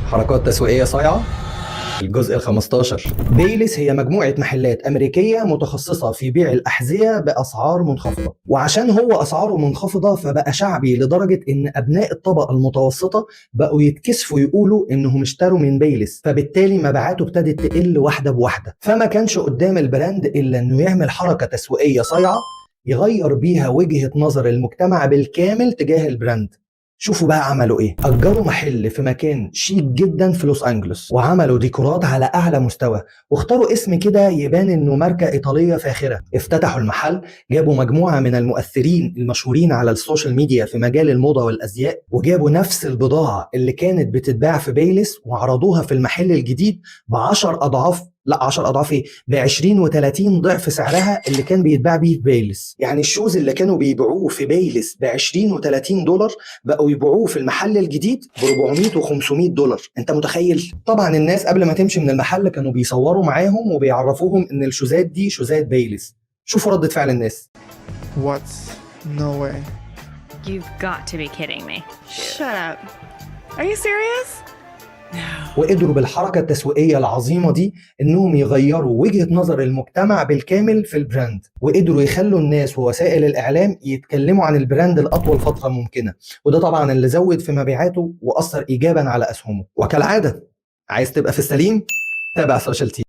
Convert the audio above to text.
حركات تسويقية صايعة. الجزء ال15. بيلس هي مجموعة محلات أمريكية متخصصة في بيع الأحذية بأسعار منخفضة، وعشان هو أسعاره منخفضة فبقى شعبي لدرجة إن أبناء الطبقة المتوسطة بقوا يتكسفوا يقولوا إنهم اشتروا من بيلس، فبالتالي مبيعاته ابتدت تقل واحدة بواحدة. فما كانش قدام البراند إلا إنه يعمل حركة تسويقية صايعة يغير بيها وجهة نظر المجتمع بالكامل تجاه البراند. شوفوا بقى عملوا ايه. اجروا محل في مكان شيك جدا في لوس انجلوس، وعملوا ديكورات على اعلى مستوى، واختاروا اسم كده يبان انه ماركة ايطالية فاخرة. افتتحوا المحل، جابوا مجموعة من المؤثرين المشهورين على السوشيال ميديا في مجال الموضة والازياء، وجابوا نفس البضاعة اللي كانت بتتباع في بيلس وعرضوها في المحل الجديد ب10 اضعاف، لا 10 اضعاف ايه، ب 20 و30 ضعف سعرها اللي كان بيتباع بيه في بيلس. يعني الشوز اللي كانوا بيبيعوه في بيلس ب 20 و30 دولار بقوا يبيعوه في المحل الجديد ب 400 و500 دولار. انت متخيل؟ طبعا الناس قبل ما تمشي من المحل كانوا بيصوروا معاهم وبيعرفوهم ان الشوزات دي شوزات بيلس. شوفوا ردة فعل الناس. What? No way. You've got to be kidding me. Shut up. Are you serious? وقدروا بالحركة التسويقية العظيمة دي انهم يغيروا وجهة نظر المجتمع بالكامل في البراند، وقدروا يخلوا الناس ووسائل الاعلام يتكلموا عن البراند لأطول فترة ممكنة، وده طبعا اللي زود في مبيعاته واثر ايجابا على اسهمه. وكالعادة، عايز تبقى في السليم؟ تابع سوشيال تي.